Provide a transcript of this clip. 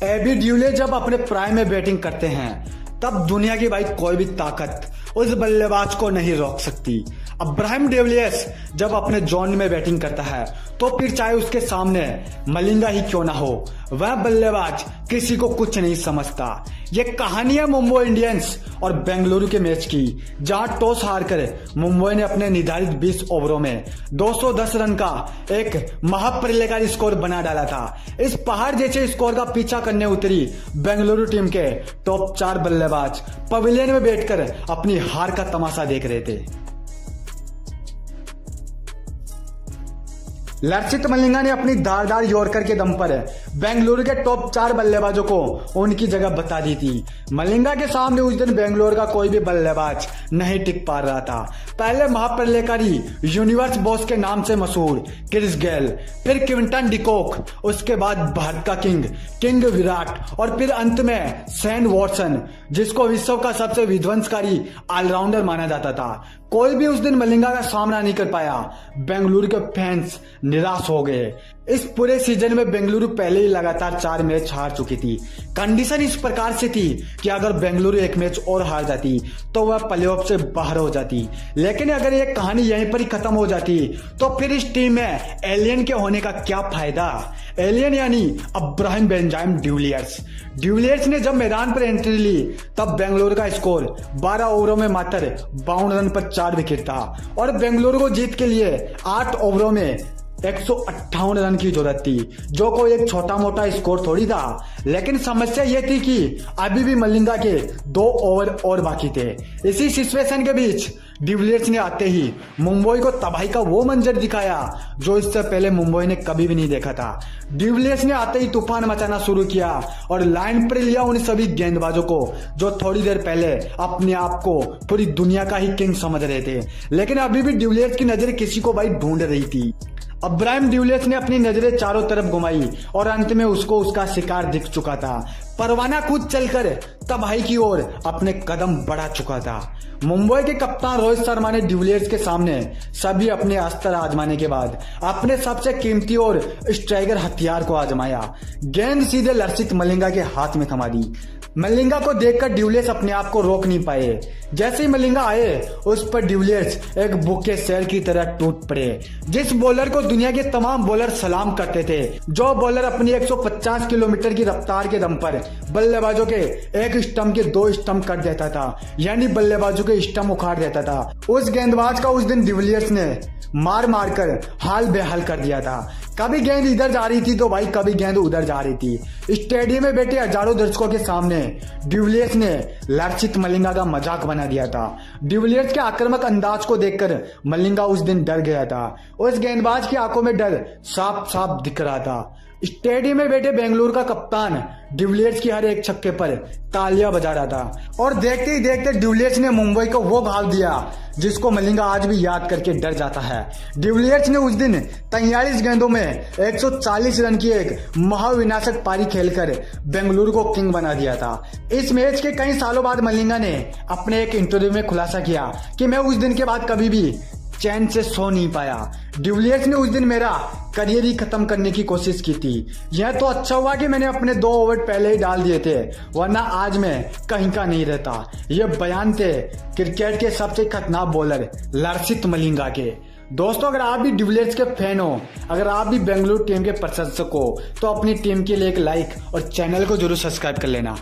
AB de Villiers जब अपने prime में बैटिंग करते हैं तब दुनिया की भाई कोई भी ताकत उस बल्लेबाज को नहीं रोक सकती। अब्राहम डिविलियर्स जब अपने जोन में बैटिंग करता है तो फिर चाहे उसके सामने मलिंगा ही क्यों ना हो, वह बल्लेबाज किसी को कुछ नहीं समझता। ये कहानी है मुंबई इंडियंस और बेंगलुरु के मैच की, जहां टॉस हारकर मुंबई ने अपने निर्धारित 20 ओवरों में 210 रन का एक महाप्रलयकारी स्कोर बना डाला था। इस पहाड़ जैसे स्कोर का पीछा करने उतरी बेंगलुरु टीम के टॉप 4 बल्लेबाज पवेलियन में बैठकर अपनी हार का तमाशा देख रहे थे। लर्षित मलिंगा ने अपनी धारदार यॉर्कर के दम पर बेंगलुरु के टॉप 4 बल्लेबाजों को उनकी जगह बता दी थी। मलिंगा के सामने उस दिन बेंगलुरु का कोई भी बल्लेबाज नहीं टिक पा रहा था। पहले महाप्रलयकारी यूनिवर्स बॉस के नाम से मशहूर क्रिस गेल, फिर क्विंटन डिकॉक, उसके बाद भारत का किंग विराट और फिर अंत में शेन वॉटसन, जिसको विश्व का सबसे विध्वंसकारी ऑलराउंडर माना जाता था। कोई भी उस दिन मलिंगा का सामना नहीं कर पाया। बेंगलुरु के फैंस निराश हो गए। इस पूरे सीजन में बेंगलुरु पहले ही लगातार 4 मैच हार चुकी थी। कंडीशन इस प्रकार से थी कि अगर बेंगलुरु एक मैच और हार जाती तो वह प्लेऑफ से बाहर हो जाती। लेकिन अगर ये कहानी यहीं पर ही खत्म हो जाती तो फिर इस टीम में एलियन के होने का क्या फायदा। एलियन यानी अब्राहम बेंजामिन डिविलियर्स ने जब मैदान पर एंट्री ली तब बेंगलुरु का स्कोर 12 ओवरों में मात्र 52 रन पर 4 विकेट था और बेंगलुरु को जीत के लिए 8 ओवरों में 158 रन की जरूरत थी, जो कोई एक छोटा मोटा स्कोर थोड़ी था। लेकिन समस्या यह थी कि अभी भी मलिंगा के 2 ओवर और बाकी थे। इसी सिचुएशन के बीच डिविलियर्स ने आते ही मुंबई को तबाही का वो मंजर दिखाया जो इससे पहले मुंबई ने कभी भी नहीं देखा था। डिविलियर्स ने आते ही तूफान मचाना शुरू किया और लाइन पर लिया उन सभी गेंदबाजों को जो थोड़ी देर पहले अपने आप को पूरी दुनिया का ही किंग समझ रहे थे। लेकिन अभी भी डिविलियर्स की नजर किसी को भाई ढूंढ रही थी। अब्राहम डिविलियर्स ने अपनी नजरें चारों तरफ घुमाई और अंत में उसको उसका शिकार दिख चुका था। परवाना खुद चलकर तबाही की ओर अपने कदम बढ़ा चुका था। मुंबई के कप्तान रोहित शर्मा ने डिविलियर्स के सामने सभी अपने अस्त्र आजमाने के बाद अपने सबसे कीमती और स्ट्राइकर हथियार को आजमाया। गेंद सीधे लर्षित मलिंगा के हाथ में थमा दी। मलिंगा को देखकर डिविलियर्स अपने आप को रोक नहीं पाए। जैसे ही मलिंगा आए उस पर डिविलियर्स एक भूखे शेर की तरह टूट पड़े। जिस बॉलर को दुनिया के तमाम बॉलर सलाम करते थे, जो बॉलर अपनी 150 किलोमीटर की रफ्तार के दम पर बल्लेबाजों के एक स्टंप के 2 स्टंप कर देता था, यानी बल्लेबाजों के स्टंप उखाड़ देता था, उस गेंदबाज का उस दिन डिविलियर्स ने मार कर हाल बेहाल कर दिया था। कभी गेंद इधर जा रही थी तो भाई कभी गेंद उधर जा रही थी। स्टेडियम में बैठे हजारों दर्शकों के सामने डिविलियर्स ने लर्षित मलिंगा का मजाक बना दिया था। डिविलियर्स के आक्रामक अंदाज को देखकर मलिंगा उस दिन डर गया था। उस गेंदबाज की आंखों में डर साफ साफ दिख रहा था। स्टेडियम में बैठे बेंगलुरु का कप्तान डिविलियर्स की हर एक छक्के पर तालियां बजा रहा था और देखते ही देखते डिविलियर्स ने मुंबई को वो घाव दिया जिसको मलिंगा आज भी याद करके डर जाता है। डिविलियर्स ने उस दिन 43 गेंदों में 140 रन की एक महाविनाशक पारी खेलकर बेंगलुरु को किंग बना दिया था। इस मैच के कई सालों बाद मलिंगा ने अपने एक इंटरव्यू में खुलासा किया कि मैं उस दिन के बाद कभी भी चैन से सो नहीं पाया। डिविलियर्स ने उस दिन मेरा करियर ही खत्म करने की कोशिश की थी। यह तो अच्छा हुआ कि मैंने अपने 2 ओवर पहले ही डाल दिए थे, वरना आज मैं कहीं का नहीं रहता। यह बयान थे क्रिकेट के सबसे खतरनाक बॉलर लर्षित मलिंगा के। दोस्तों, अगर आप भी डिविलियर्स के फैन हो, अगर आप भी बेंगलुरु टीम के प्रशंसक हो, तो अपनी टीम के लिए एक लाइक और चैनल को जरूर सब्सक्राइब कर लेना।